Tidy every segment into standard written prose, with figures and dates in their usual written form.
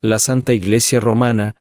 La Santa Iglesia Romana,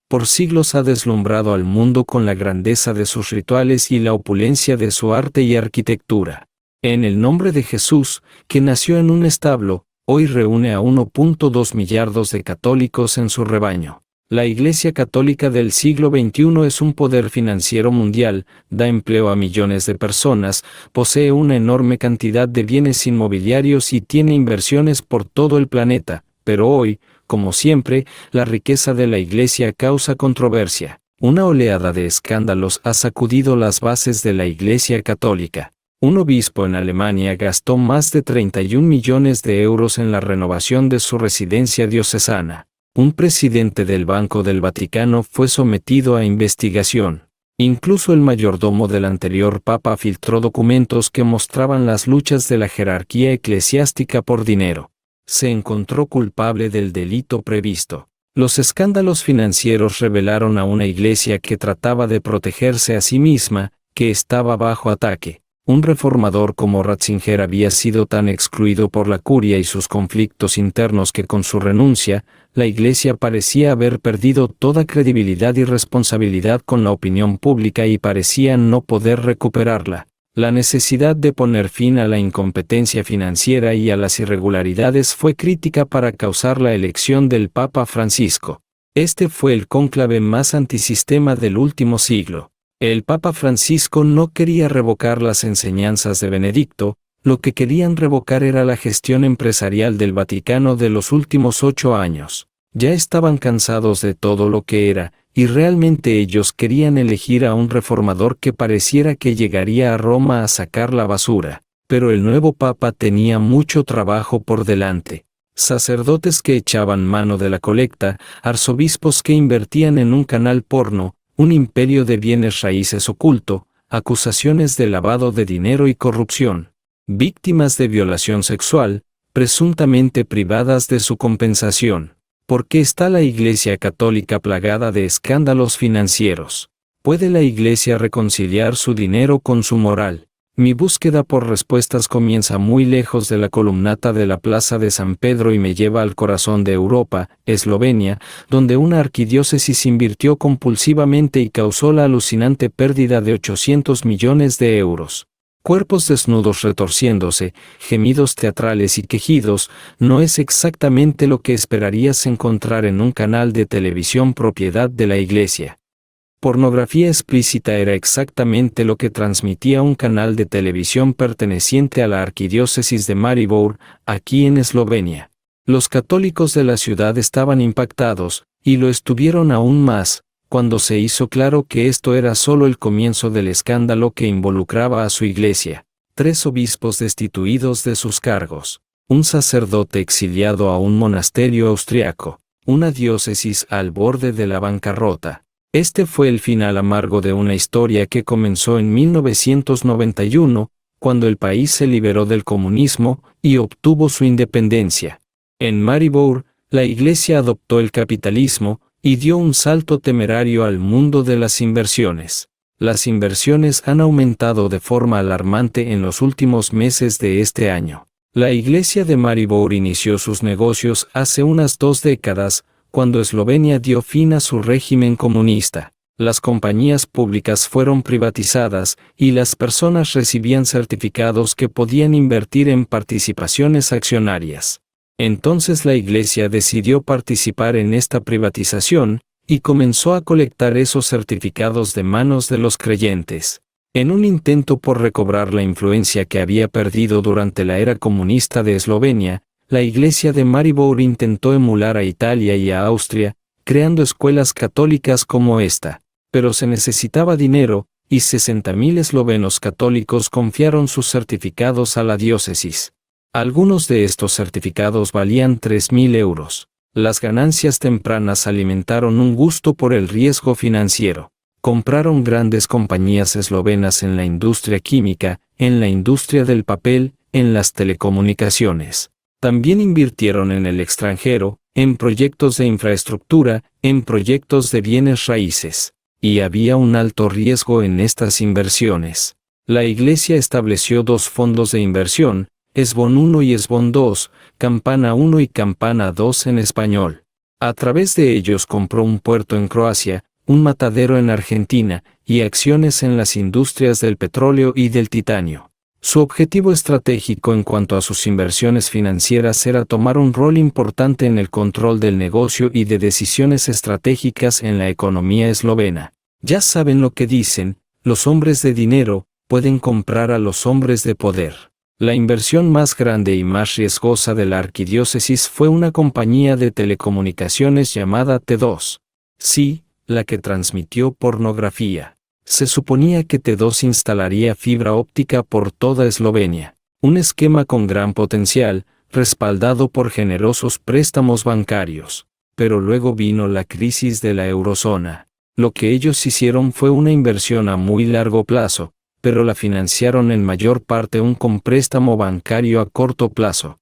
por siglos ha deslumbrado al mundo con la grandeza de sus rituales y la opulencia de su arte y arquitectura. En el nombre de Jesús, que nació en un establo, hoy reúne a 1.2 millardos de católicos en su rebaño. La Iglesia Católica del siglo XXI es un poder financiero mundial, da empleo a millones de personas, posee una enorme cantidad de bienes inmobiliarios y tiene inversiones por todo el planeta, pero hoy, como siempre, la riqueza de la Iglesia causa controversia. Una oleada de escándalos ha sacudido las bases de la Iglesia Católica. Un obispo en Alemania gastó más de 31 millones de euros en la renovación de su residencia diocesana. Un presidente del Banco del Vaticano fue sometido a investigación. Incluso el mayordomo del anterior papa filtró documentos que mostraban las luchas de la jerarquía eclesiástica por dinero. Se encontró culpable del delito previsto. Los escándalos financieros revelaron a una iglesia que trataba de protegerse a sí misma, que estaba bajo ataque. Un reformador como Ratzinger había sido tan excluido por la curia y sus conflictos internos que con su renuncia, la Iglesia parecía haber perdido toda credibilidad y responsabilidad con la opinión pública y parecía no poder recuperarla. La necesidad de poner fin a la incompetencia financiera y a las irregularidades fue crítica para causar la elección del Papa Francisco. Este fue el cónclave más antisistema del último siglo. El Papa Francisco no quería revocar las enseñanzas de Benedicto, lo que querían revocar era la gestión empresarial del Vaticano de los últimos 8 años. Ya estaban cansados de todo lo que era, y realmente ellos querían elegir a un reformador que pareciera que llegaría a Roma a sacar la basura. Pero el nuevo Papa tenía mucho trabajo por delante. Sacerdotes que echaban mano de la colecta, arzobispos que invertían en un canal porno, un imperio de bienes raíces oculto, acusaciones de lavado de dinero y corrupción, víctimas de violación sexual, presuntamente privadas de su compensación. ¿Por qué está la Iglesia Católica plagada de escándalos financieros? ¿Puede la Iglesia reconciliar su dinero con su moral? Mi búsqueda por respuestas comienza muy lejos de la columnata de la Plaza de San Pedro y me lleva al corazón de Europa, Eslovenia, donde una arquidiócesis invirtió compulsivamente y causó la alucinante pérdida de 800 millones de euros. Cuerpos desnudos retorciéndose, gemidos teatrales y quejidos, no es exactamente lo que esperarías encontrar en un canal de televisión propiedad de la Iglesia. Pornografía explícita era exactamente lo que transmitía un canal de televisión perteneciente a la arquidiócesis de Maribor, aquí en Eslovenia. Los católicos de la ciudad estaban impactados, y lo estuvieron aún más, cuando se hizo claro que esto era solo el comienzo del escándalo que involucraba a su iglesia. 3 obispos destituidos de sus cargos, un sacerdote exiliado a un monasterio austriaco, una diócesis al borde de la bancarrota. Este fue el final amargo de una historia que comenzó en 1991, cuando el país se liberó del comunismo y obtuvo su independencia. En Maribor, la Iglesia adoptó el capitalismo y dio un salto temerario al mundo de las inversiones. Las inversiones han aumentado de forma alarmante en los últimos meses de este año. La Iglesia de Maribor inició sus negocios hace unas 2 décadas, cuando Eslovenia dio fin a su régimen comunista. Las compañías públicas fueron privatizadas y las personas recibían certificados que podían invertir en participaciones accionarias. Entonces la Iglesia decidió participar en esta privatización y comenzó a colectar esos certificados de manos de los creyentes. En un intento por recobrar la influencia que había perdido durante la era comunista de Eslovenia, la Iglesia de Maribor intentó emular a Italia y a Austria, creando escuelas católicas como esta. Pero se necesitaba dinero, y 60.000 eslovenos católicos confiaron sus certificados a la diócesis. Algunos de estos certificados valían 3.000 euros. Las ganancias tempranas alimentaron un gusto por el riesgo financiero. Compraron grandes compañías eslovenas en la industria química, en la industria del papel, en las telecomunicaciones. También invirtieron en el extranjero, en proyectos de infraestructura, en proyectos de bienes raíces. Y había un alto riesgo en estas inversiones. La Iglesia estableció 2 fondos de inversión, Esbon 1 y Esbon 2, Campana 1 y Campana 2 en español. A través de ellos compró un puerto en Croacia, un matadero en Argentina, y acciones en las industrias del petróleo y del titanio. Su objetivo estratégico en cuanto a sus inversiones financieras era tomar un rol importante en el control del negocio y de decisiones estratégicas en la economía eslovena. Ya saben lo que dicen, los hombres de dinero pueden comprar a los hombres de poder. La inversión más grande y más riesgosa de la arquidiócesis fue una compañía de telecomunicaciones llamada T2. Sí, la que transmitió pornografía. Se suponía que T2 instalaría fibra óptica por toda Eslovenia, un esquema con gran potencial, respaldado por generosos préstamos bancarios. Pero luego vino la crisis de la eurozona. Lo que ellos hicieron fue una inversión a muy largo plazo, pero la financiaron en mayor parte con préstamo bancario a corto plazo.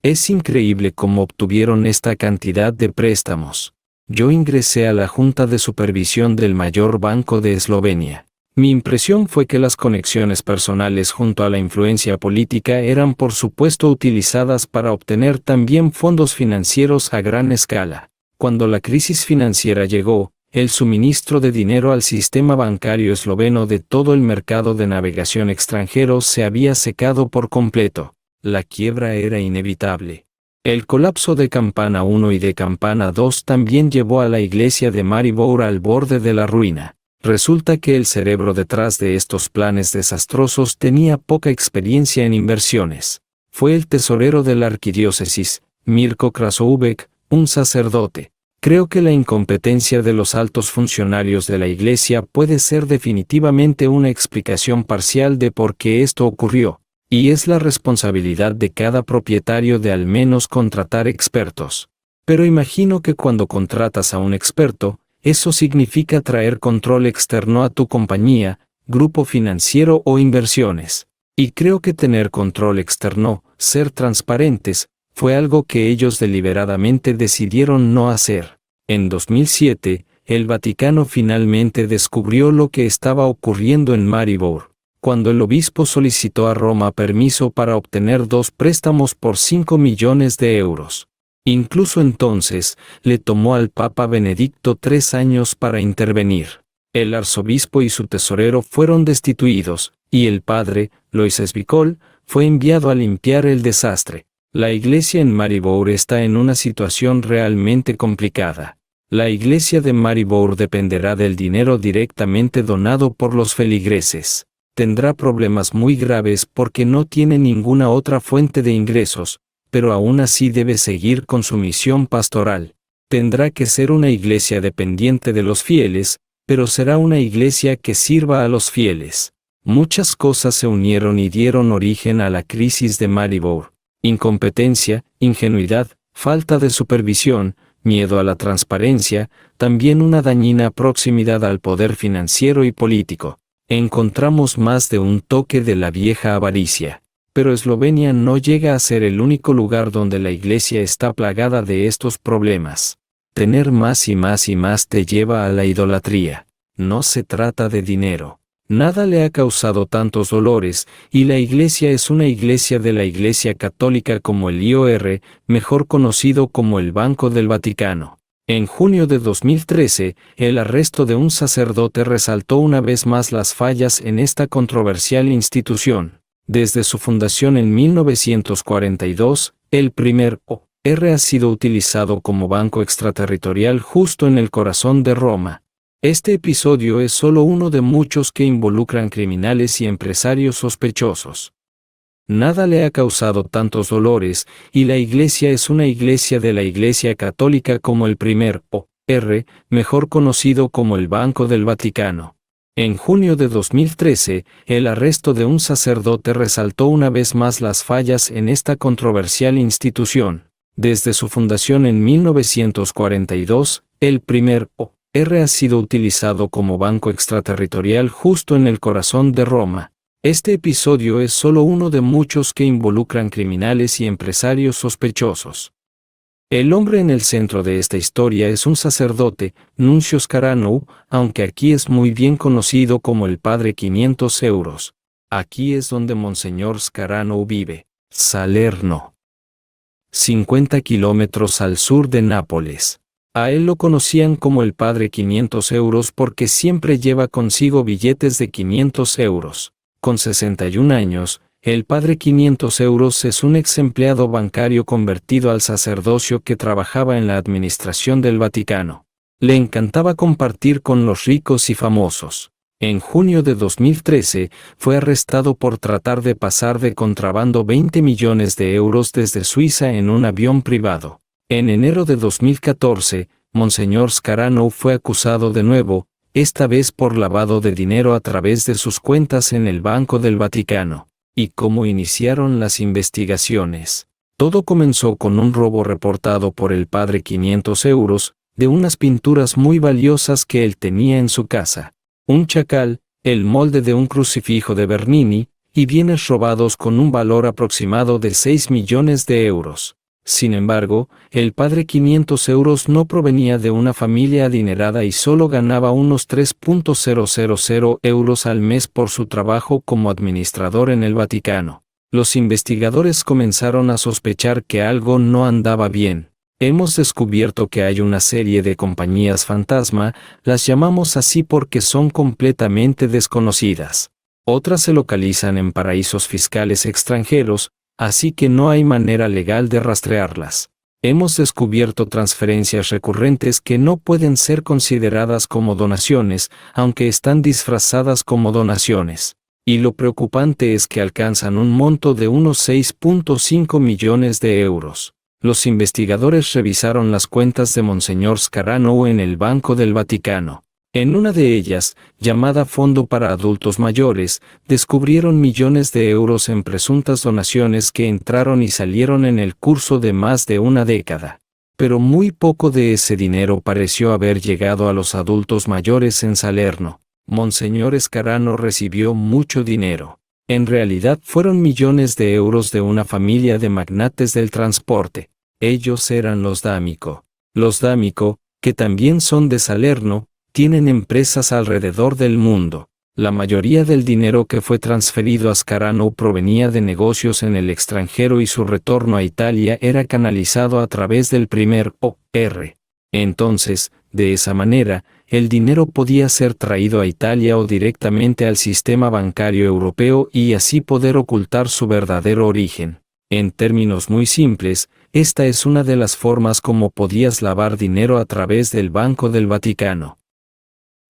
Es increíble cómo obtuvieron esta cantidad de préstamos. Yo ingresé a la Junta de Supervisión del mayor banco de Eslovenia. Mi impresión fue que las conexiones personales junto a la influencia política eran por supuesto utilizadas para obtener también fondos financieros a gran escala. Cuando la crisis financiera llegó, el suministro de dinero al sistema bancario esloveno de todo el mercado de navegación extranjero se había secado por completo. La quiebra era inevitable. El colapso de Campana 1 y de Campana 2 también llevó a la iglesia de Maribor al borde de la ruina. Resulta que el cerebro detrás de estos planes desastrosos tenía poca experiencia en inversiones. Fue el tesorero de la arquidiócesis, Mirko Krasoubek, un sacerdote. Creo que la incompetencia de los altos funcionarios de la Iglesia puede ser definitivamente una explicación parcial de por qué esto ocurrió, y es la responsabilidad de cada propietario de al menos contratar expertos. Pero imagino que cuando contratas a un experto, eso significa traer control externo a tu compañía, grupo financiero o inversiones. Y creo que tener control externo, ser transparentes, fue algo que ellos deliberadamente decidieron no hacer. En 2007, el Vaticano finalmente descubrió lo que estaba ocurriendo en Maribor, cuando el obispo solicitó a Roma permiso para obtener 2 préstamos por 5 millones de euros. Incluso entonces, le tomó al Papa Benedicto 3 años para intervenir. El arzobispo y su tesorero fueron destituidos, y el padre, Lois Svikol, fue enviado a limpiar el desastre. La iglesia en Maribor está en una situación realmente complicada. La iglesia de Maribor dependerá del dinero directamente donado por los feligreses. Tendrá problemas muy graves porque no tiene ninguna otra fuente de ingresos, pero aún así debe seguir con su misión pastoral. Tendrá que ser una iglesia dependiente de los fieles, pero será una iglesia que sirva a los fieles. Muchas cosas se unieron y dieron origen a la crisis de Maribor. Incompetencia, ingenuidad, falta de supervisión, miedo a la transparencia, también una dañina proximidad al poder financiero y político. Encontramos más de un toque de la vieja avaricia. Pero Eslovenia no llega a ser el único lugar donde la iglesia está plagada de estos problemas. Tener más y más y más te lleva a la idolatría. No se trata de dinero. Nada le ha causado tantos dolores, y la iglesia es una iglesia de la Iglesia Católica como el IOR, mejor conocido como el Banco del Vaticano. En junio de 2013, el arresto de un sacerdote resaltó una vez más las fallas en esta controversial institución. Desde su fundación en 1942, el primer OR ha sido utilizado como banco extraterritorial justo en el corazón de Roma. Este episodio es solo uno de muchos que involucran criminales y empresarios sospechosos. Nada le ha causado tantos dolores, y la iglesia es una iglesia de la Iglesia Católica como el primer OR, mejor conocido como el Banco del Vaticano. En junio de 2013, el arresto de un sacerdote resaltó una vez más las fallas en esta controversial institución. Desde su fundación en 1942, el primer OR ha sido utilizado como banco extraterritorial justo en el corazón de Roma. Este episodio es solo uno de muchos que involucran criminales y empresarios sospechosos. El hombre en el centro de esta historia es un sacerdote, Nuncio Scarano, aunque aquí es muy bien conocido como el Padre 500 euros. Aquí es donde Monseñor Scarano vive. Salerno. 50 kilómetros al sur de Nápoles. A él lo conocían como el Padre 500 euros porque siempre lleva consigo billetes de 500 euros. Con 61 años, el Padre 500 euros es un ex empleado bancario convertido al sacerdocio que trabajaba en la administración del Vaticano. Le encantaba compartir con los ricos y famosos. En junio de 2013, fue arrestado por tratar de pasar de contrabando 20 millones de euros desde Suiza en un avión privado. En enero de 2014, Monseñor Scarano fue acusado de nuevo, esta vez por lavado de dinero a través de sus cuentas en el Banco del Vaticano. ¿Y cómo iniciaron las investigaciones? Todo comenzó con un robo reportado por el Padre 500 euros, de unas pinturas muy valiosas que él tenía en su casa. Un chacal, el molde de un crucifijo de Bernini, y bienes robados con un valor aproximado de 6 millones de euros. Sin embargo, el Padre 500 euros no provenía de una familia adinerada y solo ganaba unos 3.000 euros al mes por su trabajo como administrador en el Vaticano. Los investigadores comenzaron a sospechar que algo no andaba bien. Hemos descubierto que hay una serie de compañías fantasma, las llamamos así porque son completamente desconocidas. Otras se localizan en paraísos fiscales extranjeros, así que no hay manera legal de rastrearlas. Hemos descubierto transferencias recurrentes que no pueden ser consideradas como donaciones, aunque están disfrazadas como donaciones. Y lo preocupante es que alcanzan un monto de unos 6.5 millones de euros. Los investigadores revisaron las cuentas de Monseñor Scarano en el Banco del Vaticano. En una de ellas, llamada Fondo para Adultos Mayores, descubrieron millones de euros en presuntas donaciones que entraron y salieron en el curso de más de una década. Pero muy poco de ese dinero pareció haber llegado a los adultos mayores en Salerno. Monseñor Scarano recibió mucho dinero. En realidad fueron millones de euros de una familia de magnates del transporte. Ellos eran los D'Amico. Los D'Amico, que también son de Salerno, tienen empresas alrededor del mundo. La mayoría del dinero que fue transferido a Scarano provenía de negocios en el extranjero y su retorno a Italia era canalizado a través del primer OR. Entonces, de esa manera, el dinero podía ser traído a Italia o directamente al sistema bancario europeo y así poder ocultar su verdadero origen. En términos muy simples, esta es una de las formas como podías lavar dinero a través del Banco del Vaticano.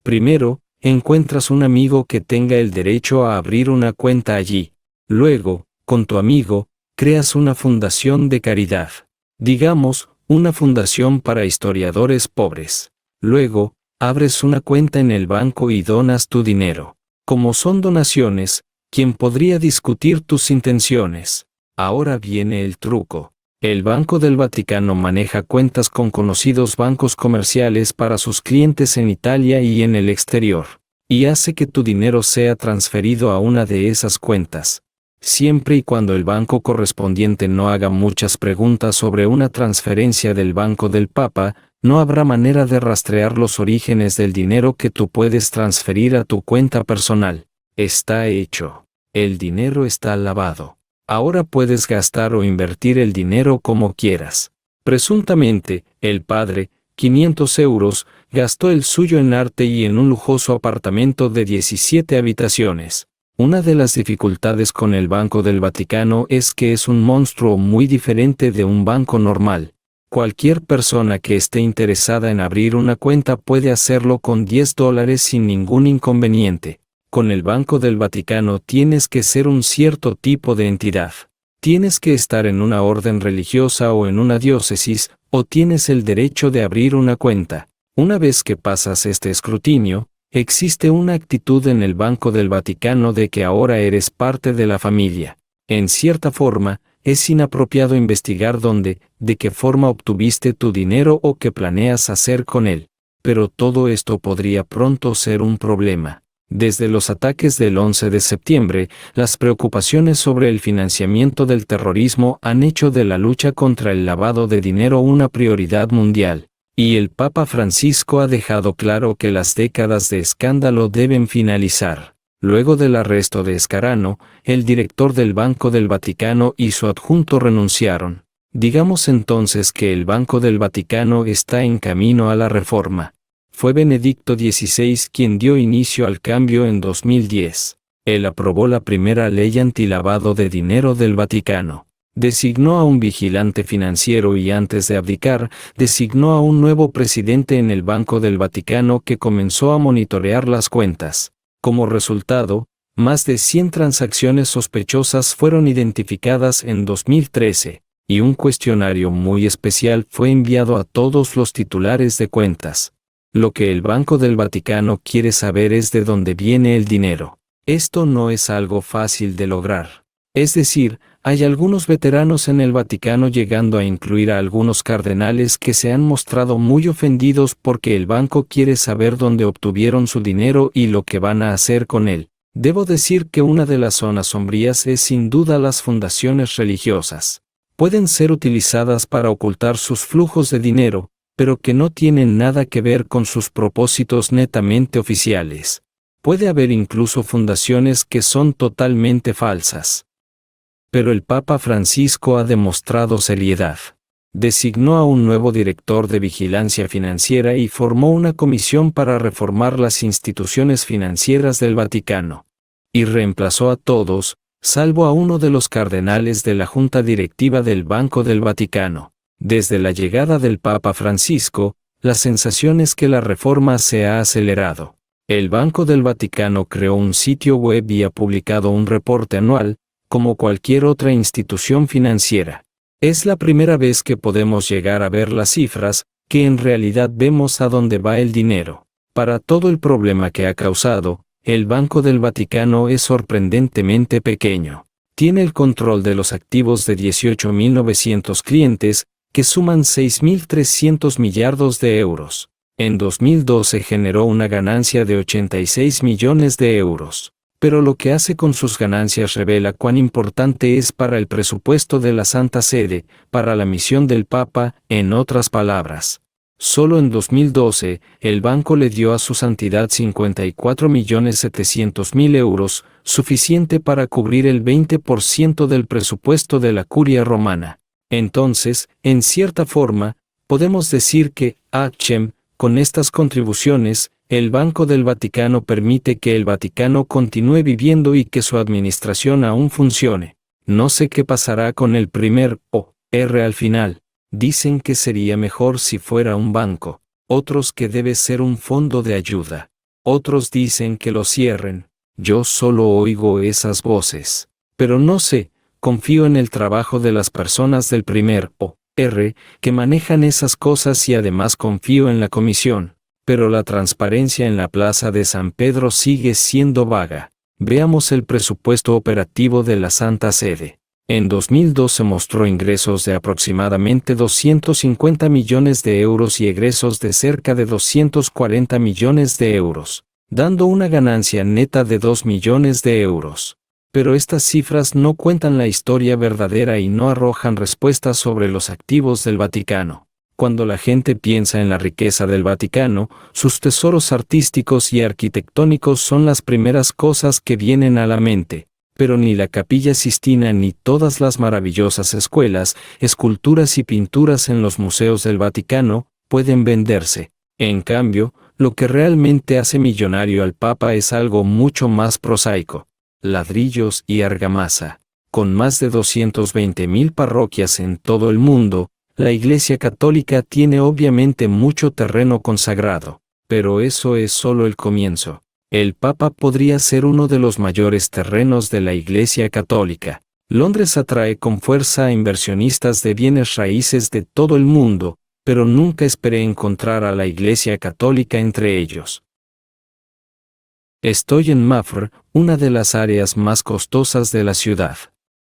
Primero, encuentras un amigo que tenga el derecho a abrir una cuenta allí. Luego, con tu amigo, creas una fundación de caridad. Digamos, una fundación para historiadores pobres. Luego, abres una cuenta en el banco y donas tu dinero. Como son donaciones, ¿quién podría discutir tus intenciones? Ahora viene el truco. El Banco del Vaticano maneja cuentas con conocidos bancos comerciales para sus clientes en Italia y en el exterior, y hace que tu dinero sea transferido a una de esas cuentas. Siempre y cuando el banco correspondiente no haga muchas preguntas sobre una transferencia del Banco del Papa, no habrá manera de rastrear los orígenes del dinero que tú puedes transferir a tu cuenta personal. Está hecho. El dinero está lavado. Ahora puedes gastar o invertir el dinero como quieras. Presuntamente, el padre, 500 euros, gastó el suyo en arte y en un lujoso apartamento de 17 habitaciones. Una de las dificultades con el Banco del Vaticano es que es un monstruo muy diferente de un banco normal. Cualquier persona que esté interesada en abrir una cuenta puede hacerlo con $10 sin ningún inconveniente. Con el Banco del Vaticano tienes que ser un cierto tipo de entidad. Tienes que estar en una orden religiosa o en una diócesis, o tienes el derecho de abrir una cuenta. Una vez que pasas este escrutinio, existe una actitud en el Banco del Vaticano de que ahora eres parte de la familia. En cierta forma, es inapropiado investigar dónde, de qué forma obtuviste tu dinero o qué planeas hacer con él. Pero todo esto podría pronto ser un problema. Desde los ataques del 11 de septiembre, las preocupaciones sobre el financiamiento del terrorismo han hecho de la lucha contra el lavado de dinero una prioridad mundial, y el Papa Francisco ha dejado claro que las décadas de escándalo deben finalizar. Luego del arresto de Scarano, el director del Banco del Vaticano y su adjunto renunciaron. Digamos entonces que el Banco del Vaticano está en camino a la reforma. Fue Benedicto XVI quien dio inicio al cambio en 2010. Él aprobó la primera ley antilavado de dinero del Vaticano. Designó a un vigilante financiero y antes de abdicar, designó a un nuevo presidente en el Banco del Vaticano que comenzó a monitorear las cuentas. Como resultado, más de 100 transacciones sospechosas fueron identificadas en 2013, y un cuestionario muy especial fue enviado a todos los titulares de cuentas. Lo que el Banco del Vaticano quiere saber es de dónde viene el dinero. Esto no es algo fácil de lograr. Es decir, hay algunos veteranos en el Vaticano llegando a incluir a algunos cardenales que se han mostrado muy ofendidos porque el banco quiere saber dónde obtuvieron su dinero y lo que van a hacer con él. Debo decir que una de las zonas sombrías es sin duda las fundaciones religiosas. Pueden ser utilizadas para ocultar sus flujos de dinero, pero que no tienen nada que ver con sus propósitos netamente oficiales. Puede haber incluso fundaciones que son totalmente falsas. Pero el Papa Francisco ha demostrado seriedad. Designó a un nuevo director de vigilancia financiera y formó una comisión para reformar las instituciones financieras del Vaticano. Y reemplazó a todos, salvo a uno de los cardenales de la Junta Directiva del Banco del Vaticano. Desde la llegada del Papa Francisco, la sensación es que la reforma se ha acelerado. El Banco del Vaticano creó un sitio web y ha publicado un reporte anual, como cualquier otra institución financiera. Es la primera vez que podemos llegar a ver las cifras, que en realidad vemos a dónde va el dinero. Para todo el problema que ha causado, el Banco del Vaticano es sorprendentemente pequeño. Tiene el control de los activos de 18.900 clientes, que suman 6.300 millardos de euros. En 2012 generó una ganancia de 86 millones de euros. Pero lo que hace con sus ganancias revela cuán importante es para el presupuesto de la Santa Sede, para la misión del Papa, en otras palabras. Solo en 2012, el banco le dio a su santidad 54.700.000 euros, suficiente para cubrir el 20% del presupuesto de la Curia Romana. Entonces, en cierta forma, podemos decir que, con estas contribuciones, el Banco del Vaticano permite que el Vaticano continúe viviendo y que su administración aún funcione. No sé qué pasará con el primer al final. Dicen que sería mejor si fuera un banco, otros que debe ser un fondo de ayuda. Otros dicen que lo cierren. Yo solo oigo esas voces. Pero no sé, confío en el trabajo de las personas del primer que manejan esas cosas y además confío en la comisión. Pero la transparencia en la Plaza de San Pedro sigue siendo vaga. Veamos el presupuesto operativo de la Santa Sede. En 2012 mostró ingresos de aproximadamente 250 millones de euros y egresos de cerca de 240 millones de euros, dando una ganancia neta de 2 millones de euros. Pero estas cifras no cuentan la historia verdadera y no arrojan respuestas sobre los activos del Vaticano. Cuando la gente piensa en la riqueza del Vaticano, sus tesoros artísticos y arquitectónicos son las primeras cosas que vienen a la mente, pero ni la Capilla Sistina ni todas las maravillosas escuelas, esculturas y pinturas en los museos del Vaticano pueden venderse. En cambio, lo que realmente hace millonario al Papa es algo mucho más prosaico: ladrillos y argamasa. Con más de 220.000 parroquias en todo el mundo, la Iglesia Católica tiene obviamente mucho terreno consagrado, pero eso es solo el comienzo. El Papa podría ser uno de los mayores terrenos de la Iglesia Católica. Londres atrae con fuerza a inversionistas de bienes raíces de todo el mundo, pero nunca esperé encontrar a la Iglesia Católica entre ellos. Estoy en Mafre, una de las áreas más costosas de la ciudad.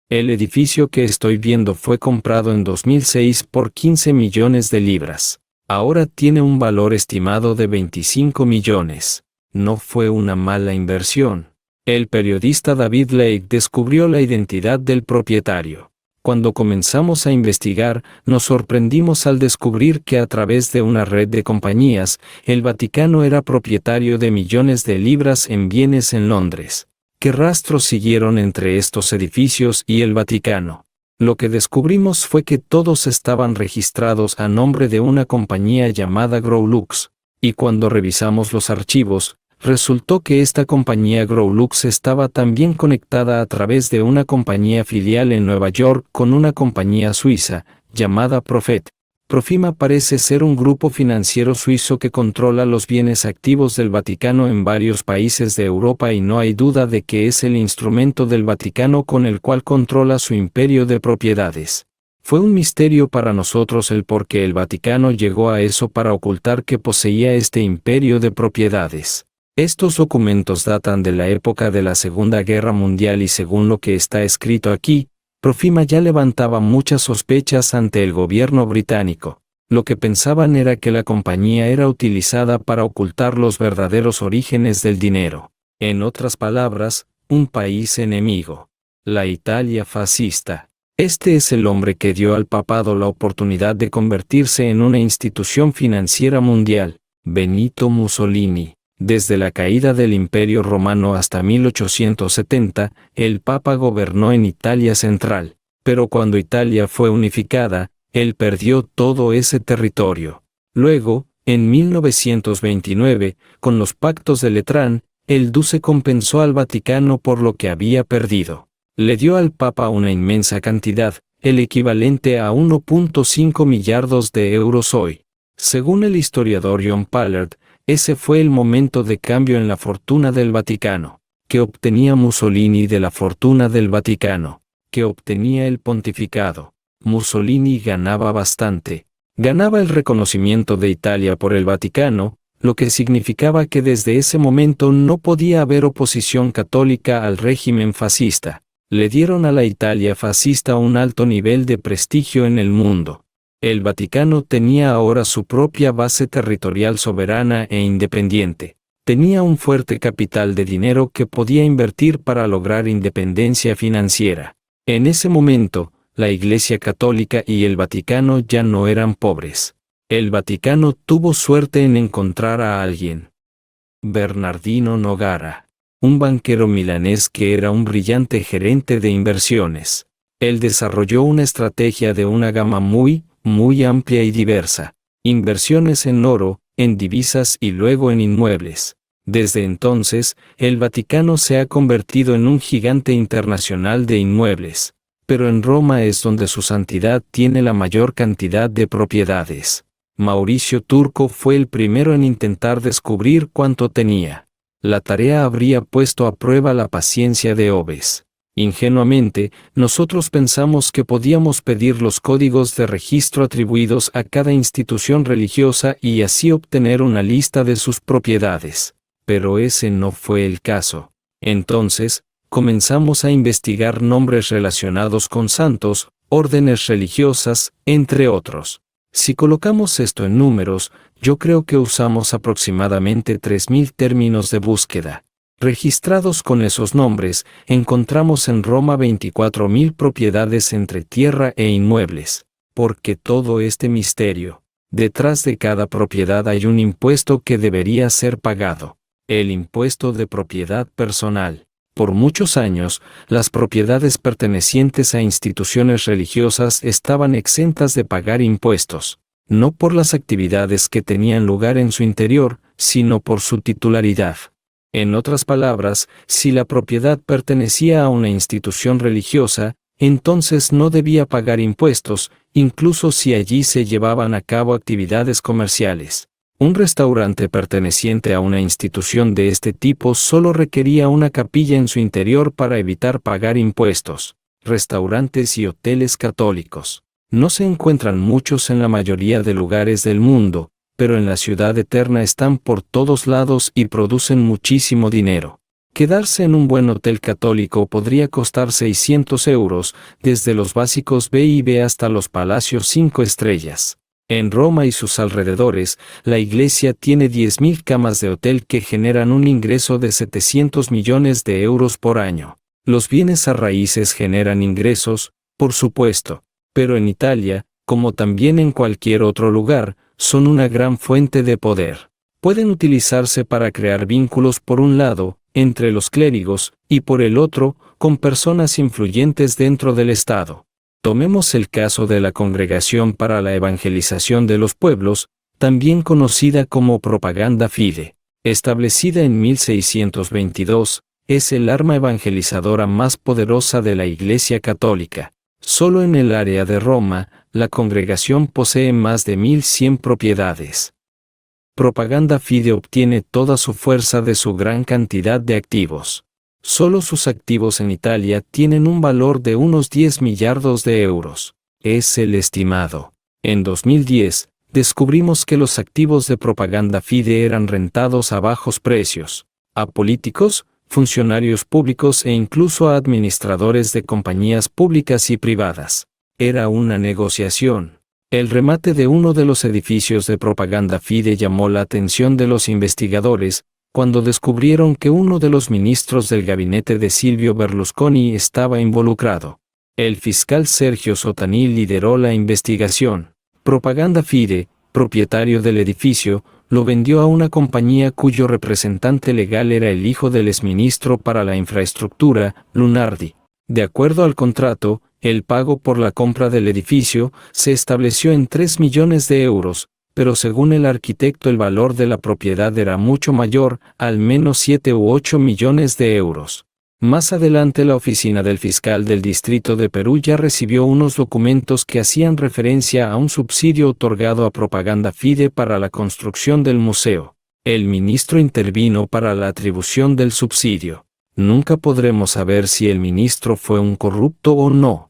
El edificio que estoy viendo fue comprado en 2006 por 15 millones de libras. Ahora tiene un valor estimado de 25 millones. No fue una mala inversión. El periodista David Lake descubrió la identidad del propietario. Cuando comenzamos a investigar, nos sorprendimos al descubrir que a través de una red de compañías, el Vaticano era propietario de millones de libras en bienes en Londres. ¿Qué rastros siguieron entre estos edificios y el Vaticano? Lo que descubrimos fue que todos estaban registrados a nombre de una compañía llamada Growlux, y cuando revisamos los archivos, resultó que esta compañía Growlux estaba también conectada a través de una compañía filial en Nueva York con una compañía suiza, llamada Profet. Profima parece ser un grupo financiero suizo que controla los bienes activos del Vaticano en varios países de Europa y no hay duda de que es el instrumento del Vaticano con el cual controla su imperio de propiedades. Fue un misterio para nosotros el por qué el Vaticano llegó a eso para ocultar que poseía este imperio de propiedades. Estos documentos datan de la época de la Segunda Guerra Mundial y según lo que está escrito aquí, Profima ya levantaba muchas sospechas ante el gobierno británico. Lo que pensaban era que la compañía era utilizada para ocultar los verdaderos orígenes del dinero. En otras palabras, un país enemigo. La Italia fascista. Este es el hombre que dio al papado la oportunidad de convertirse en una institución financiera mundial, Benito Mussolini. Desde la caída del Imperio Romano hasta 1870, el Papa gobernó en Italia central, pero cuando Italia fue unificada, él perdió todo ese territorio. Luego, en 1929, con los pactos de Letrán, el duce compensó al Vaticano por lo que había perdido. Le dio al Papa una inmensa cantidad, el equivalente a 1.5 millardos de euros hoy. Según el historiador John Pallard, ese fue el momento de cambio en la fortuna del Vaticano. ¿Qué obtenía Mussolini de la fortuna del Vaticano? ¿Qué obtenía el pontificado? Mussolini ganaba bastante. Ganaba el reconocimiento de Italia por el Vaticano, lo que significaba que desde ese momento no podía haber oposición católica al régimen fascista. Le dieron a la Italia fascista un alto nivel de prestigio en el mundo. El Vaticano tenía ahora su propia base territorial soberana e independiente. Tenía un fuerte capital de dinero que podía invertir para lograr independencia financiera. En ese momento, la Iglesia Católica y el Vaticano ya no eran pobres. El Vaticano tuvo suerte en encontrar a alguien. Bernardino Nogara, un banquero milanés que era un brillante gerente de inversiones. Él desarrolló una estrategia de una gama muy amplia y diversa. Inversiones en oro, en divisas y luego en inmuebles. Desde entonces, el Vaticano se ha convertido en un gigante internacional de inmuebles. Pero en Roma es donde su santidad tiene la mayor cantidad de propiedades. Mauricio Turco fue el primero en intentar descubrir cuánto tenía. La tarea habría puesto a prueba la paciencia de Hobbes. Ingenuamente, nosotros pensamos que podíamos pedir los códigos de registro atribuidos a cada institución religiosa y así obtener una lista de sus propiedades. Pero ese no fue el caso. Entonces, comenzamos a investigar nombres relacionados con santos, órdenes religiosas, entre otros. Si colocamos esto en números, yo creo que usamos aproximadamente 3.000 términos de búsqueda. Registrados con esos nombres, encontramos en Roma 24.000 propiedades entre tierra e inmuebles. Porque todo este misterio, detrás de cada propiedad hay un impuesto que debería ser pagado. El impuesto de propiedad personal. Por muchos años, las propiedades pertenecientes a instituciones religiosas estaban exentas de pagar impuestos, no por las actividades que tenían lugar en su interior, sino por su titularidad. En otras palabras, si la propiedad pertenecía a una institución religiosa, entonces no debía pagar impuestos, incluso si allí se llevaban a cabo actividades comerciales. Un restaurante perteneciente a una institución de este tipo solo requería una capilla en su interior para evitar pagar impuestos. Restaurantes y hoteles católicos. No se encuentran muchos en la mayoría de lugares del mundo, pero en la ciudad eterna están por todos lados y producen muchísimo dinero. Quedarse en un buen hotel católico podría costar 600 euros, desde los básicos B&B hasta los palacios 5 estrellas. En Roma y sus alrededores, la iglesia tiene 10.000 camas de hotel que generan un ingreso de 700 millones de euros por año. Los bienes a raíces generan ingresos, por supuesto, pero en Italia, como también en cualquier otro lugar, son una gran fuente de poder. Pueden utilizarse para crear vínculos por un lado, entre los clérigos, y por el otro, con personas influyentes dentro del Estado. Tomemos el caso de la Congregación para la Evangelización de los Pueblos, también conocida como Propaganda Fide. Establecida en 1622, es el arma evangelizadora más poderosa de la Iglesia Católica. Solo en el área de Roma, la congregación posee más de 1.100 propiedades. Propaganda Fide obtiene toda su fuerza de su gran cantidad de activos. Solo sus activos en Italia tienen un valor de unos 10 millardos de euros. Es el estimado. En 2010, descubrimos que los activos de Propaganda Fide eran rentados a bajos precios, a políticos, funcionarios públicos e incluso a administradores de compañías públicas y privadas. Era una negociación. El remate de uno de los edificios de Propaganda Fide llamó la atención de los investigadores, cuando descubrieron que uno de los ministros del gabinete de Silvio Berlusconi estaba involucrado. El fiscal Sergio Sotani lideró la investigación. Propaganda Fide, propietario del edificio, lo vendió a una compañía cuyo representante legal era el hijo del exministro para la infraestructura, Lunardi. De acuerdo al contrato, el pago por la compra del edificio se estableció en 3 millones de euros, pero según el arquitecto el valor de la propiedad era mucho mayor, al menos 7 u 8 millones de euros. Más adelante la oficina del fiscal del distrito de Perú ya recibió unos documentos que hacían referencia a un subsidio otorgado a Propaganda Fide para la construcción del museo. El ministro intervino para la atribución del subsidio. Nunca podremos saber si el ministro fue un corrupto o no.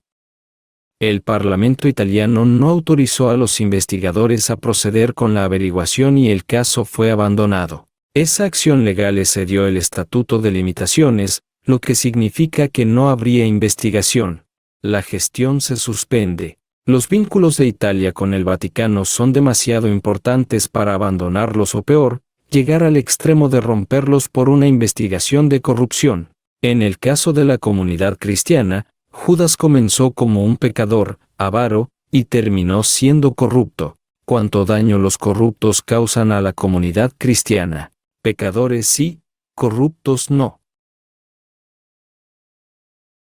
El Parlamento italiano no autorizó a los investigadores a proceder con la averiguación y el caso fue abandonado. Esa acción legal excedió el Estatuto de Limitaciones, lo que significa que no habría investigación. La gestión se suspende. Los vínculos de Italia con el Vaticano son demasiado importantes para abandonarlos o peor, llegar al extremo de romperlos por una investigación de corrupción. En el caso de la comunidad cristiana, Judas comenzó como un pecador, avaro, y terminó siendo corrupto. ¿Cuánto daño los corruptos causan a la comunidad cristiana? Pecadores sí, corruptos no.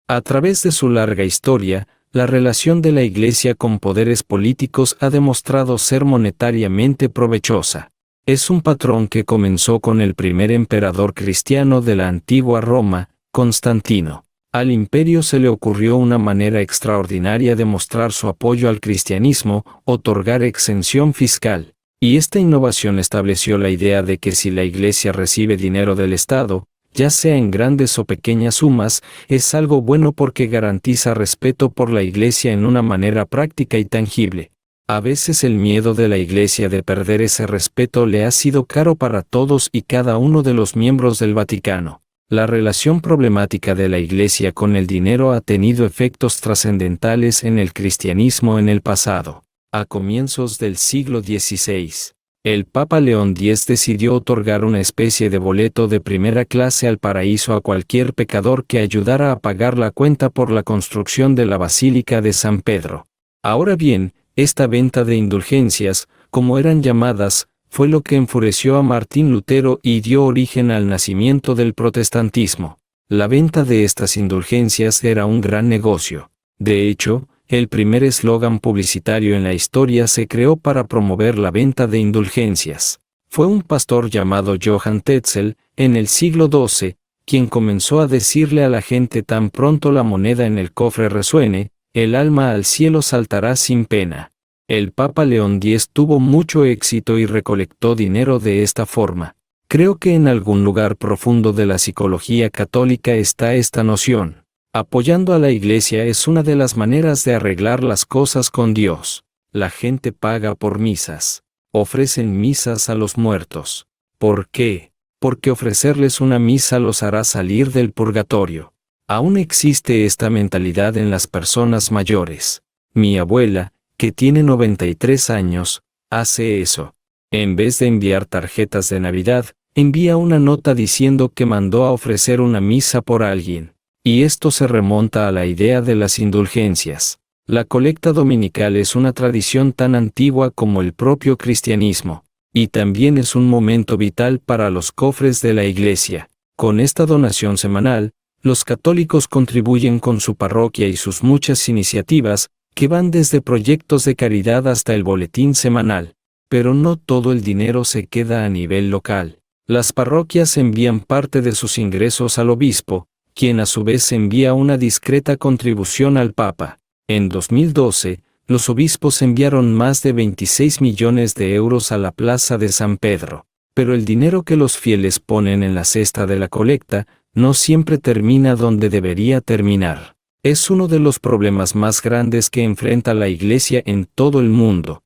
A través de su larga historia, la relación de la Iglesia con poderes políticos ha demostrado ser monetariamente provechosa. Es un patrón que comenzó con el primer emperador cristiano de la antigua Roma, Constantino. Al imperio se le ocurrió una manera extraordinaria de mostrar su apoyo al cristianismo, otorgar exención fiscal. Y esta innovación estableció la idea de que si la Iglesia recibe dinero del Estado, ya sea en grandes o pequeñas sumas, es algo bueno porque garantiza respeto por la Iglesia en una manera práctica y tangible. A veces el miedo de la Iglesia de perder ese respeto le ha sido caro para todos y cada uno de los miembros del Vaticano. La relación problemática de la Iglesia con el dinero ha tenido efectos trascendentales en el cristianismo en el pasado. A comienzos del siglo XVI, el Papa León X decidió otorgar una especie de boleto de primera clase al paraíso a cualquier pecador que ayudara a pagar la cuenta por la construcción de la Basílica de San Pedro. Ahora bien, esta venta de indulgencias, como eran llamadas, fue lo que enfureció a Martín Lutero y dio origen al nacimiento del protestantismo. La venta de estas indulgencias era un gran negocio. De hecho, el primer eslogan publicitario en la historia se creó para promover la venta de indulgencias. Fue un pastor llamado Johann Tetzel, en el siglo XII, quien comenzó a decirle a la gente tan pronto la moneda en el cofre resuene, el alma al cielo saltará sin pena. El Papa León X tuvo mucho éxito y recolectó dinero de esta forma. Creo que en algún lugar profundo de la psicología católica está esta noción. Apoyando a la Iglesia es una de las maneras de arreglar las cosas con Dios. La gente paga por misas. Ofrecen misas a los muertos. ¿Por qué? Porque ofrecerles una misa los hará salir del purgatorio. Aún existe esta mentalidad en las personas mayores. Mi abuela, que tiene 93 años, hace eso. En vez de enviar tarjetas de Navidad, envía una nota diciendo que mandó a ofrecer una misa por alguien. Y esto se remonta a la idea de las indulgencias. La colecta dominical es una tradición tan antigua como el propio cristianismo, y también es un momento vital para los cofres de la Iglesia. Con esta donación semanal, Los católicos contribuyen con su parroquia y sus muchas iniciativas, que van desde proyectos de caridad hasta el boletín semanal. Pero no todo el dinero se queda a nivel local. Las parroquias envían parte de sus ingresos al obispo, quien a su vez envía una discreta contribución al Papa. En 2012, los obispos enviaron más de 26 millones de euros a la Plaza de San Pedro. Pero el dinero que los fieles ponen en la cesta de la colecta no siempre termina donde debería terminar. Es uno de los problemas más grandes que enfrenta la Iglesia en todo el mundo.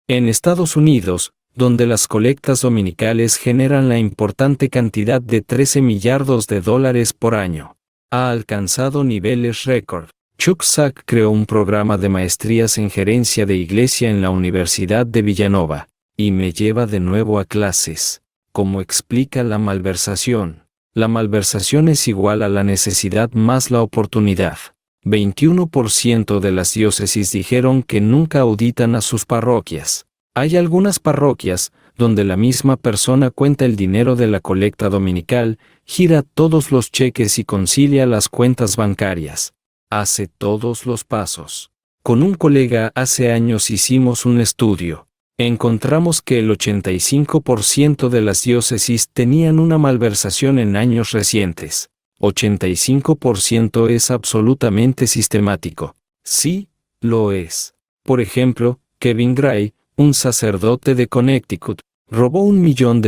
En Estados Unidos, donde las colectas dominicales generan la importante cantidad de 13 millardos de dólares por año, ha alcanzado niveles récord. Chuck Sack creó un programa de maestrías en gerencia de iglesia en la Universidad de Villanova, y me lleva de nuevo a clases. Como explica la malversación. La malversación es igual a la necesidad más la oportunidad. 21% de las diócesis dijeron que nunca auditan a sus parroquias. Hay algunas parroquias donde la misma persona cuenta el dinero de la colecta dominical, gira todos los cheques y concilia las cuentas bancarias. Hace todos los pasos. Con un colega hace años hicimos un estudio. Encontramos que el 85% de las diócesis tenían una malversación en años recientes. 85% es absolutamente sistemático. Sí, lo es. Por ejemplo, Kevin Gray, un sacerdote de Connecticut, robó $1 millón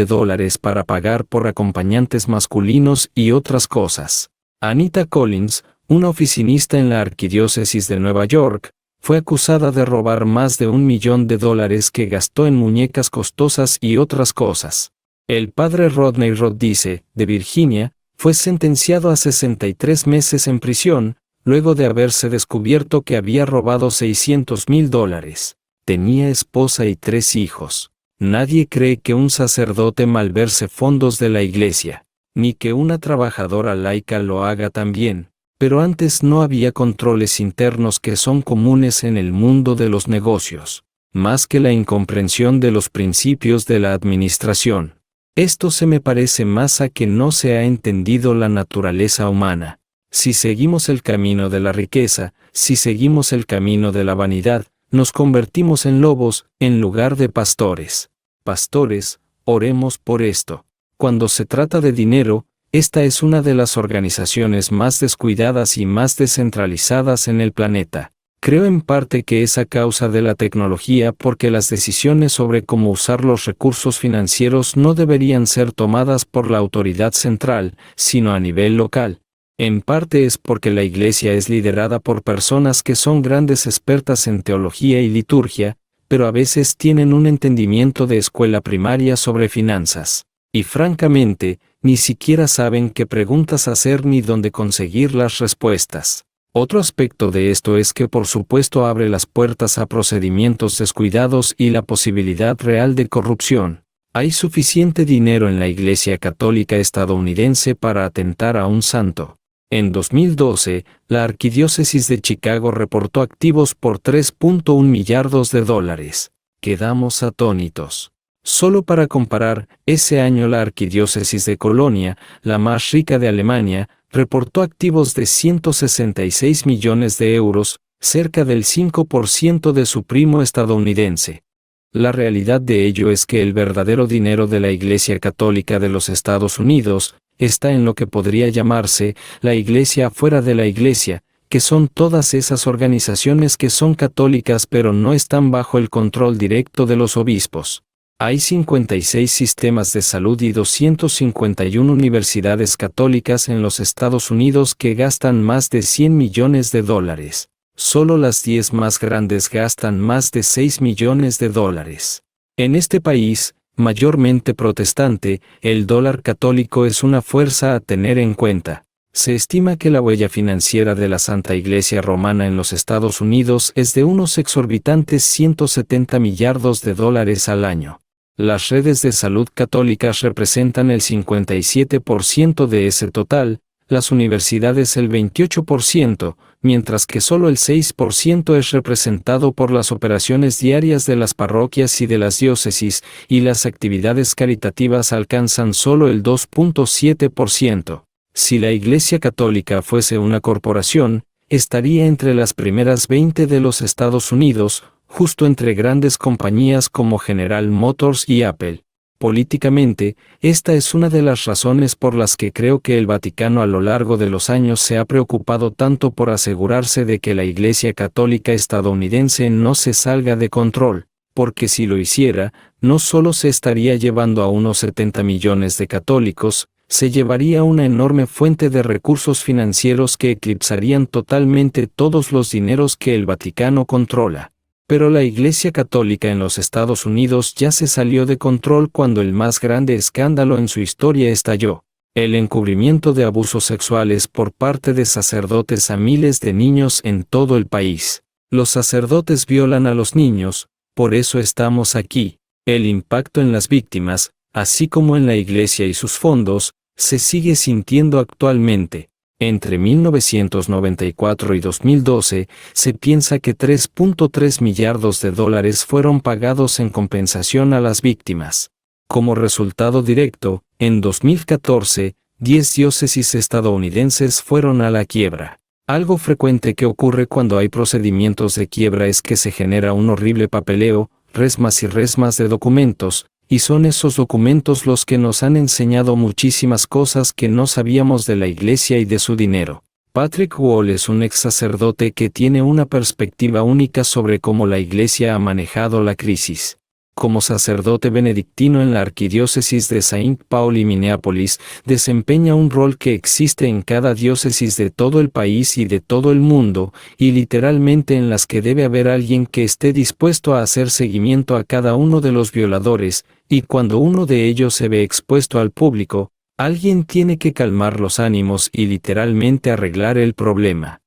para pagar por acompañantes masculinos y otras cosas. Anita Collins, una oficinista en la Arquidiócesis de Nueva York, fue acusada de robar más de $1 millón que gastó en muñecas costosas y otras cosas. El padre Rodney Rodice, de Virginia, fue sentenciado a 63 meses en prisión, luego de haberse descubierto que había robado $600,000. Tenía esposa y 3 hijos. Nadie cree que un sacerdote malverse fondos de la iglesia, ni que una trabajadora laica lo haga también. Pero antes no había controles internos que son comunes en el mundo de los negocios, más que la incomprensión de los principios de la administración. Esto se me parece más a que no se ha entendido la naturaleza humana. Si seguimos el camino de la riqueza, si seguimos el camino de la vanidad, nos convertimos en lobos, en lugar de pastores. Pastores, oremos por esto. Cuando se trata de dinero, esta es una de las organizaciones más descuidadas y más descentralizadas en el planeta. Creo en parte que es a causa de la tecnología porque las decisiones sobre cómo usar los recursos financieros no deberían ser tomadas por la autoridad central, sino a nivel local. En parte es porque la Iglesia es liderada por personas que son grandes expertas en teología y liturgia, pero a veces tienen un entendimiento de escuela primaria sobre finanzas. Y francamente, ni siquiera saben qué preguntas hacer ni dónde conseguir las respuestas. Otro aspecto de esto es que por supuesto abre las puertas a procedimientos descuidados y la posibilidad real de corrupción. Hay suficiente dinero en la Iglesia Católica estadounidense para atentar a un santo. En 2012, la Arquidiócesis de Chicago reportó activos por $3.1 millardos. Quedamos atónitos. Solo para comparar, ese año la Arquidiócesis de Colonia, la más rica de Alemania, reportó activos de 166 millones de euros, cerca del 5% de su primo estadounidense. La realidad de ello es que el verdadero dinero de la Iglesia Católica de los Estados Unidos está en lo que podría llamarse la Iglesia fuera de la Iglesia, que son todas esas organizaciones que son católicas pero no están bajo el control directo de los obispos. Hay 56 sistemas de salud y 251 universidades católicas en los Estados Unidos que gastan más de $100 millones. Solo las 10 más grandes gastan más de $6 millones. En este país, mayormente protestante, el dólar católico es una fuerza a tener en cuenta. Se estima que la huella financiera de la Santa Iglesia Romana en los Estados Unidos es de unos exorbitantes $170 millardos al año. Las redes de salud católicas representan el 57% de ese total, las universidades el 28%, mientras que solo el 6% es representado por las operaciones diarias de las parroquias y de las diócesis, y las actividades caritativas alcanzan solo el 2.7%. Si la Iglesia Católica fuese una corporación, estaría entre las primeras 20 de los Estados Unidos, justo entre grandes compañías como General Motors y Apple. Políticamente, esta es una de las razones por las que creo que el Vaticano a lo largo de los años se ha preocupado tanto por asegurarse de que la Iglesia Católica estadounidense no se salga de control, porque si lo hiciera, no solo se estaría llevando a unos 70 millones de católicos, se llevaría una enorme fuente de recursos financieros que eclipsarían totalmente todos los dineros que el Vaticano controla. Pero la Iglesia Católica en los Estados Unidos ya se salió de control cuando el más grande escándalo en su historia estalló: el encubrimiento de abusos sexuales por parte de sacerdotes a miles de niños en todo el país. Los sacerdotes violan a los niños, por eso estamos aquí. El impacto en las víctimas, así como en la Iglesia y sus fondos, se sigue sintiendo actualmente. Entre 1994 y 2012, se piensa que $3.3 millardos fueron pagados en compensación a las víctimas. Como resultado directo, en 2014, 10 diócesis estadounidenses fueron a la quiebra. Algo frecuente que ocurre cuando hay procedimientos de quiebra es que se genera un horrible papeleo, resmas y resmas de documentos, y son esos documentos los que nos han enseñado muchísimas cosas que no sabíamos de la Iglesia y de su dinero. Patrick Wall es un ex sacerdote que tiene una perspectiva única sobre cómo la Iglesia ha manejado la crisis. Como sacerdote benedictino en la arquidiócesis de Saint Paul y Minneapolis, desempeña un rol que existe en cada diócesis de todo el país y de todo el mundo, y literalmente en las que debe haber alguien que esté dispuesto a hacer seguimiento a cada uno de los violadores, y cuando uno de ellos se ve expuesto al público, alguien tiene que calmar los ánimos y literalmente arreglar el problema.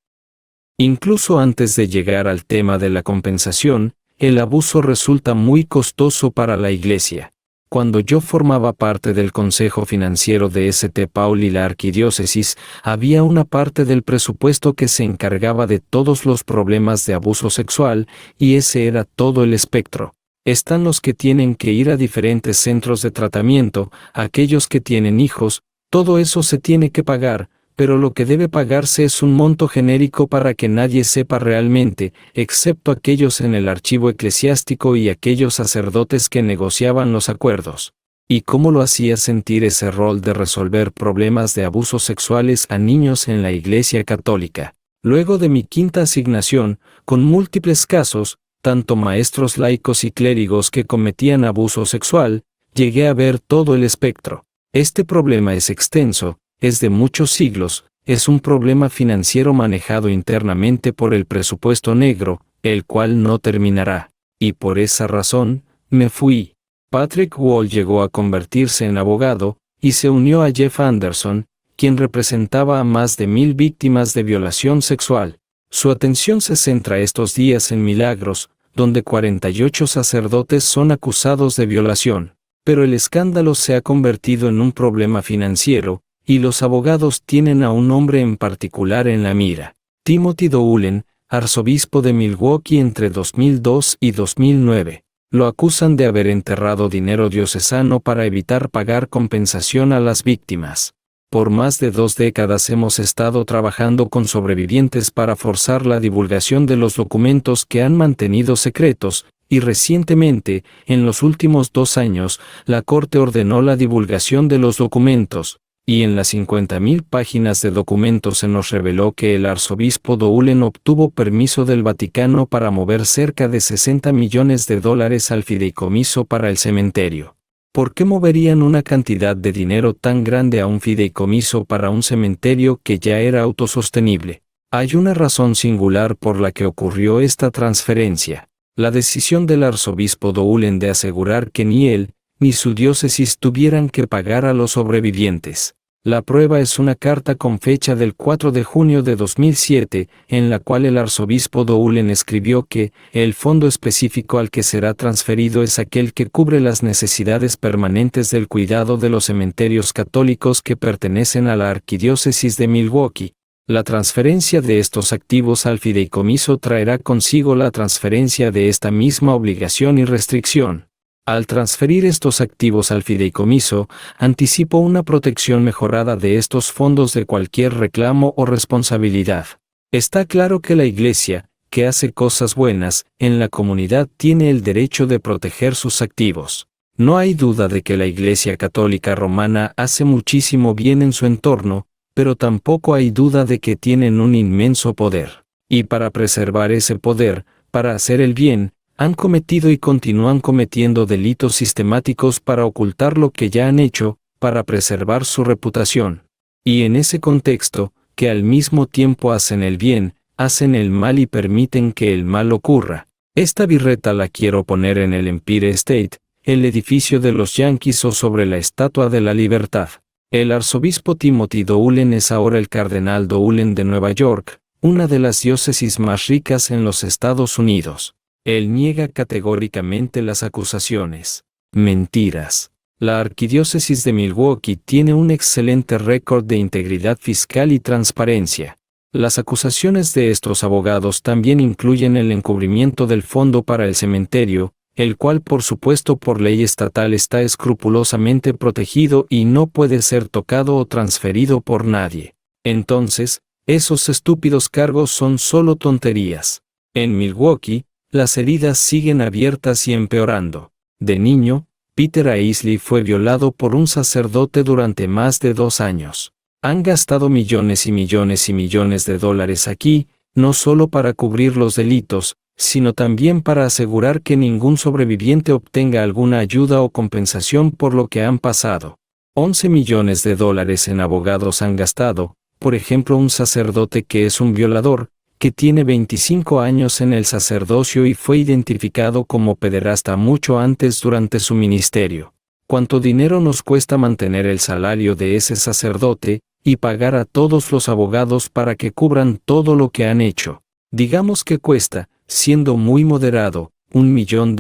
Incluso antes de llegar al tema de la compensación, el abuso resulta muy costoso para la Iglesia. Cuando yo formaba parte del consejo financiero de St. Paul y la arquidiócesis, había una parte del presupuesto que se encargaba de todos los problemas de abuso sexual, y ese era todo el espectro. Están los que tienen que ir a diferentes centros de tratamiento, aquellos que tienen hijos, todo eso se tiene que pagar, pero lo que debe pagarse es un monto genérico para que nadie sepa realmente, excepto aquellos en el archivo eclesiástico y aquellos sacerdotes que negociaban los acuerdos. ¿Y cómo lo hacía sentir ese rol de resolver problemas de abusos sexuales a niños en la Iglesia Católica? Luego de mi quinta asignación, con múltiples casos, tanto maestros laicos y clérigos que cometían abuso sexual, llegué a ver todo el espectro. Este problema es extenso, es de muchos siglos, es un problema financiero manejado internamente por el presupuesto negro, el cual no terminará. Y por esa razón, me fui. Patrick Wall llegó a convertirse en abogado, y se unió a Jeff Anderson, quien representaba a más de 1000 víctimas de violación sexual. Su atención se centra estos días en Milagros, donde 48 sacerdotes son acusados de violación. Pero el escándalo se ha convertido en un problema financiero, y los abogados tienen a un hombre en particular en la mira: Timothy Doolin, arzobispo de Milwaukee entre 2002 y 2009. Lo acusan de haber enterrado dinero diocesano para evitar pagar compensación a las víctimas. Por más de 2 décadas hemos estado trabajando con sobrevivientes para forzar la divulgación de los documentos que han mantenido secretos, y recientemente, en los últimos 2 años, la Corte ordenó la divulgación de los documentos. Y en las 50.000 páginas de documentos se nos reveló que el arzobispo Doolin obtuvo permiso del Vaticano para mover cerca de $60 millones al fideicomiso para el cementerio. ¿Por qué moverían una cantidad de dinero tan grande a un fideicomiso para un cementerio que ya era autosostenible? Hay una razón singular por la que ocurrió esta transferencia: la decisión del arzobispo Doolin de asegurar que ni él, ni su diócesis tuvieran que pagar a los sobrevivientes. La prueba es una carta con fecha del 4 de junio de 2007, en la cual el arzobispo Doolin escribió que el fondo específico al que será transferido es aquel que cubre las necesidades permanentes del cuidado de los cementerios católicos que pertenecen a la arquidiócesis de Milwaukee. La transferencia de estos activos al fideicomiso traerá consigo la transferencia de esta misma obligación y restricción. Al transferir estos activos al fideicomiso, anticipo una protección mejorada de estos fondos de cualquier reclamo o responsabilidad. Está claro que la Iglesia, que hace cosas buenas, en la comunidad tiene el derecho de proteger sus activos. No hay duda de que la Iglesia Católica Romana hace muchísimo bien en su entorno, pero tampoco hay duda de que tienen un inmenso poder. Y para preservar ese poder, para hacer el bien, han cometido y continúan cometiendo delitos sistemáticos para ocultar lo que ya han hecho, para preservar su reputación. Y en ese contexto, que al mismo tiempo hacen el bien, hacen el mal y permiten que el mal ocurra. Esta birreta la quiero poner en el Empire State, el edificio de los Yankees o sobre la Estatua de la Libertad. El arzobispo Timothy Doolin es ahora el cardenal Doolin de Nueva York, una de las diócesis más ricas en los Estados Unidos. Él niega categóricamente las acusaciones. Mentiras. La arquidiócesis de Milwaukee tiene un excelente récord de integridad fiscal y transparencia. Las acusaciones de estos abogados también incluyen el encubrimiento del fondo para el cementerio, el cual por supuesto por ley estatal está escrupulosamente protegido y no puede ser tocado o transferido por nadie. Entonces, esos estúpidos cargos son solo tonterías. En Milwaukee, las heridas siguen abiertas y empeorando. De niño, Peter Aisley fue violado por un sacerdote durante más de 2 años. Han gastado millones y millones y millones de dólares aquí, no solo para cubrir los delitos, sino también para asegurar que ningún sobreviviente obtenga alguna ayuda o compensación por lo que han pasado. 11 millones de dólares en abogados han gastado, por ejemplo un sacerdote que es un violador, que tiene 25 años en el sacerdocio y fue identificado como pederasta mucho antes durante su ministerio. ¿Cuánto dinero nos cuesta mantener el salario de ese sacerdote, y pagar a todos los abogados para que cubran todo lo que han hecho? Digamos que cuesta, siendo muy moderado, $1 millón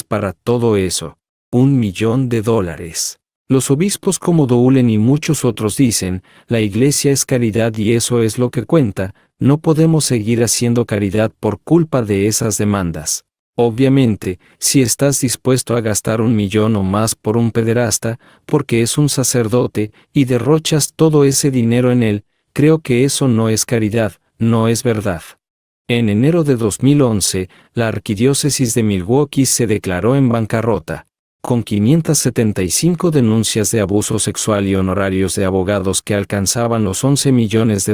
para todo eso. $1 millón. Los obispos como Doolin y muchos otros dicen, la Iglesia es caridad y eso es lo que cuenta, no podemos seguir haciendo caridad por culpa de esas demandas. Obviamente, si estás dispuesto a gastar $1 millón o más por un pederasta, porque es un sacerdote, y derrochas todo ese dinero en él, creo que eso no es caridad, no es verdad. En enero de 2011, la arquidiócesis de Milwaukee se declaró en bancarrota. Con 575 denuncias de abuso sexual y honorarios de abogados que alcanzaban los $11 millones,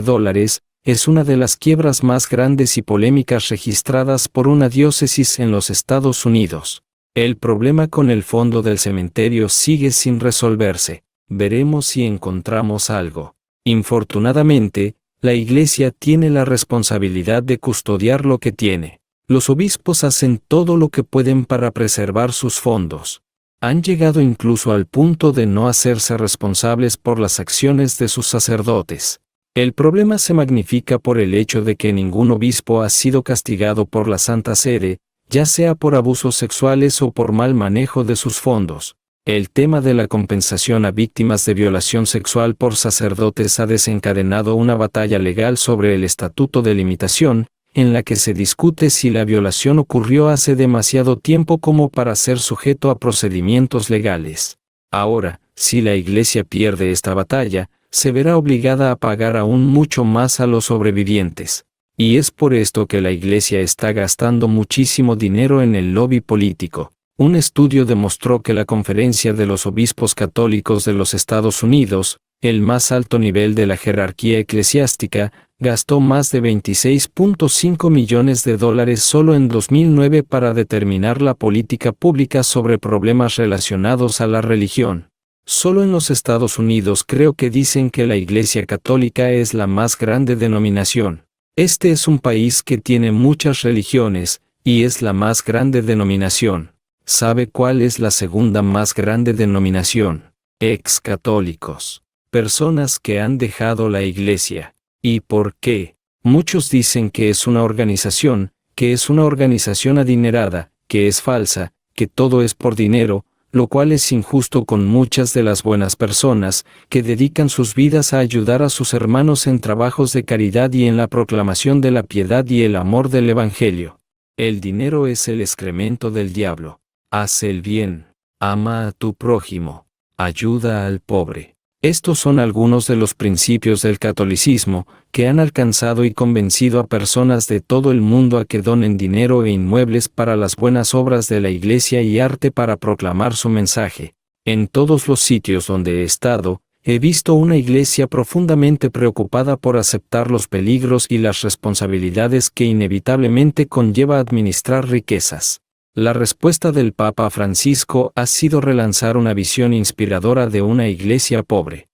es una de las quiebras más grandes y polémicas registradas por una diócesis en los Estados Unidos. El problema con el fondo del cementerio sigue sin resolverse. Veremos si encontramos algo. Infortunadamente, la Iglesia tiene la responsabilidad de custodiar lo que tiene. Los obispos hacen todo lo que pueden para preservar sus fondos. Han llegado incluso al punto de no hacerse responsables por las acciones de sus sacerdotes. El problema se magnifica por el hecho de que ningún obispo ha sido castigado por la Santa Sede, ya sea por abusos sexuales o por mal manejo de sus fondos. El tema de la compensación a víctimas de violación sexual por sacerdotes ha desencadenado una batalla legal sobre el Estatuto de Limitación, en la que se discute si la violación ocurrió hace demasiado tiempo como para ser sujeto a procedimientos legales. Ahora, si la Iglesia pierde esta batalla, se verá obligada a pagar aún mucho más a los sobrevivientes. Y es por esto que la Iglesia está gastando muchísimo dinero en el lobby político. Un estudio demostró que la Conferencia de los Obispos Católicos de los Estados Unidos, el más alto nivel de la jerarquía eclesiástica, gastó más de $26.5 millones solo en 2009 para determinar la política pública sobre problemas relacionados a la religión. Solo en los Estados Unidos creo que dicen que la Iglesia Católica es la más grande denominación. Este es un país que tiene muchas religiones, y es la más grande denominación. ¿Sabe cuál es la segunda más grande denominación? Ex-católicos. Personas que han dejado la Iglesia. ¿Y por qué? Muchos dicen que es una organización adinerada, que es falsa, que todo es por dinero, lo cual es injusto con muchas de las buenas personas que dedican sus vidas a ayudar a sus hermanos en trabajos de caridad y en la proclamación de la piedad y el amor del Evangelio. El dinero es el excremento del diablo. Haz el bien, ama a tu prójimo, ayuda al pobre. Estos son algunos de los principios del catolicismo que han alcanzado y convencido a personas de todo el mundo a que donen dinero e inmuebles para las buenas obras de la Iglesia y arte para proclamar su mensaje. En todos los sitios donde he estado, he visto una Iglesia profundamente preocupada por aceptar los peligros y las responsabilidades que inevitablemente conlleva administrar riquezas. La respuesta del Papa Francisco ha sido relanzar una visión inspiradora de una iglesia pobre.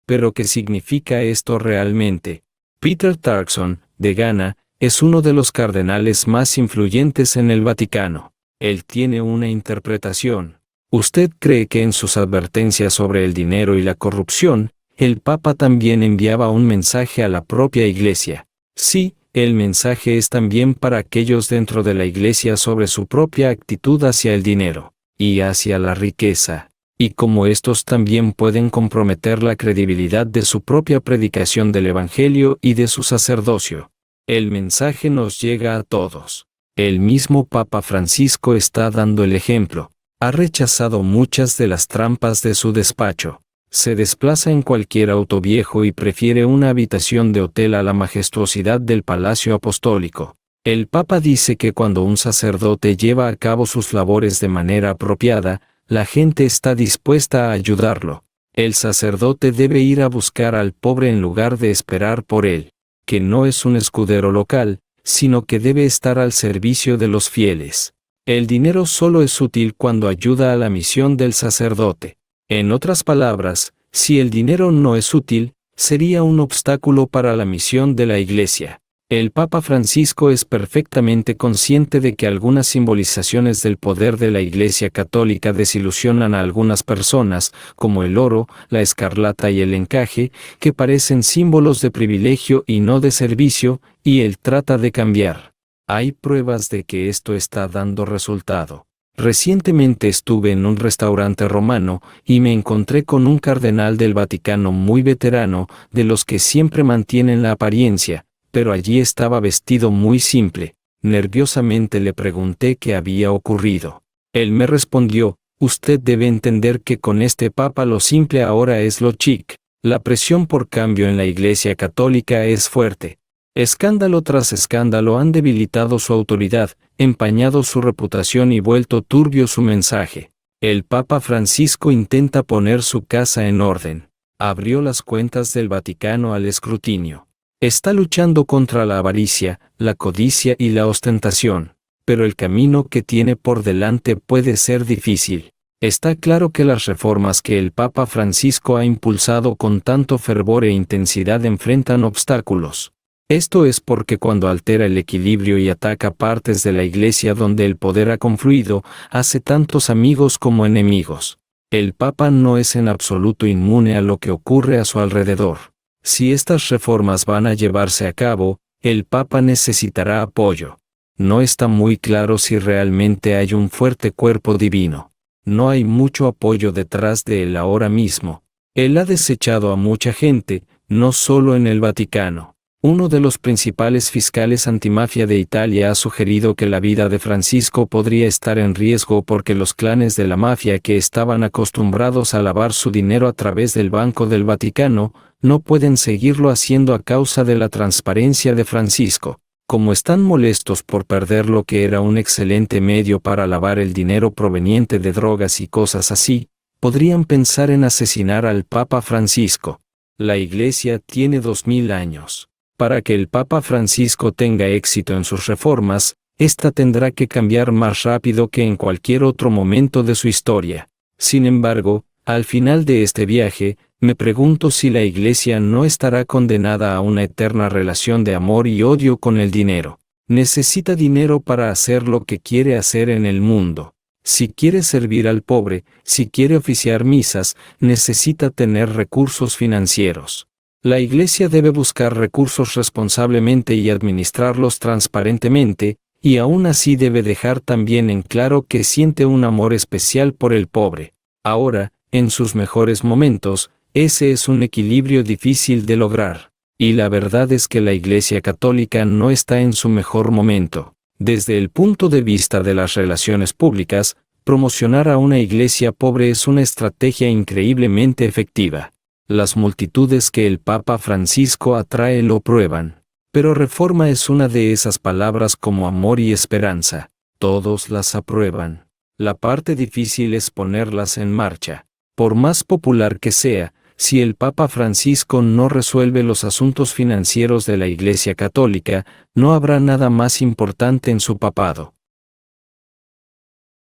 ¿Pero qué significa esto realmente? Peter Turkson, de Ghana, es uno de los cardenales más influyentes en el Vaticano. Él tiene una interpretación. ¿Usted cree que en sus advertencias sobre el dinero y la corrupción, el Papa también enviaba un mensaje a la propia iglesia? Sí. El mensaje es también para aquellos dentro de la Iglesia sobre su propia actitud hacia el dinero y hacia la riqueza, y cómo estos también pueden comprometer la credibilidad de su propia predicación del Evangelio y de su sacerdocio. El mensaje nos llega a todos. El mismo Papa Francisco está dando el ejemplo. Ha rechazado muchas de las trampas de su despacho. Se desplaza en cualquier auto viejo y prefiere una habitación de hotel a la majestuosidad del Palacio Apostólico. El Papa dice que cuando un sacerdote lleva a cabo sus labores de manera apropiada, la gente está dispuesta a ayudarlo. El sacerdote debe ir a buscar al pobre en lugar de esperar por él, que no es un escudero local, sino que debe estar al servicio de los fieles. El dinero solo es útil cuando ayuda a la misión del sacerdote. En otras palabras, si el dinero no es útil, sería un obstáculo para la misión de la Iglesia. El Papa Francisco es perfectamente consciente de que algunas simbolizaciones del poder de la Iglesia Católica desilusionan a algunas personas, como el oro, la escarlata y el encaje, que parecen símbolos de privilegio y no de servicio, y él trata de cambiar. Hay pruebas de que esto está dando resultado. Recientemente estuve en un restaurante romano y me encontré con un cardenal del Vaticano muy veterano, de los que siempre mantienen la apariencia, pero allí estaba vestido muy simple. Nerviosamente le pregunté qué había ocurrido. Él me respondió: usted debe entender que con este Papa lo simple ahora es lo chic. La presión por cambio en la Iglesia Católica es fuerte. Escándalo tras escándalo han debilitado su autoridad, empañado su reputación y vuelto turbio su mensaje. El Papa Francisco intenta poner su casa en orden. Abrió las cuentas del Vaticano al escrutinio. Está luchando contra la avaricia, la codicia y la ostentación, pero el camino que tiene por delante puede ser difícil. Está claro que las reformas que el Papa Francisco ha impulsado con tanto fervor e intensidad enfrentan obstáculos. Esto es porque cuando altera el equilibrio y ataca partes de la Iglesia donde el poder ha confluido, hace tantos amigos como enemigos. El Papa no es en absoluto inmune a lo que ocurre a su alrededor. Si estas reformas van a llevarse a cabo, el Papa necesitará apoyo. No está muy claro si realmente hay un fuerte cuerpo divino. No hay mucho apoyo detrás de él ahora mismo. Él ha desechado a mucha gente, no solo en el Vaticano. Uno de los principales fiscales antimafia de Italia ha sugerido que la vida de Francisco podría estar en riesgo porque los clanes de la mafia que estaban acostumbrados a lavar su dinero a través del Banco del Vaticano, no pueden seguirlo haciendo a causa de la transparencia de Francisco. Como están molestos por perder lo que era un excelente medio para lavar el dinero proveniente de drogas y cosas así, podrían pensar en asesinar al Papa Francisco. La Iglesia tiene 2000 años. Para que el Papa Francisco tenga éxito en sus reformas, ésta tendrá que cambiar más rápido que en cualquier otro momento de su historia. Sin embargo, al final de este viaje, me pregunto si la Iglesia no estará condenada a una eterna relación de amor y odio con el dinero. Necesita dinero para hacer lo que quiere hacer en el mundo. Si quiere servir al pobre, si quiere oficiar misas, necesita tener recursos financieros. La Iglesia debe buscar recursos responsablemente y administrarlos transparentemente, y aún así debe dejar también en claro que siente un amor especial por el pobre. Ahora, en sus mejores momentos, ese es un equilibrio difícil de lograr. Y la verdad es que la Iglesia Católica no está en su mejor momento. Desde el punto de vista de las relaciones públicas, promocionar a una iglesia pobre es una estrategia increíblemente efectiva. Las multitudes que el Papa Francisco atrae lo prueban. Pero reforma es una de esas palabras como amor y esperanza. Todos las aprueban. La parte difícil es ponerlas en marcha. Por más popular que sea, si el Papa Francisco no resuelve los asuntos financieros de la Iglesia Católica, no habrá nada más importante en su papado.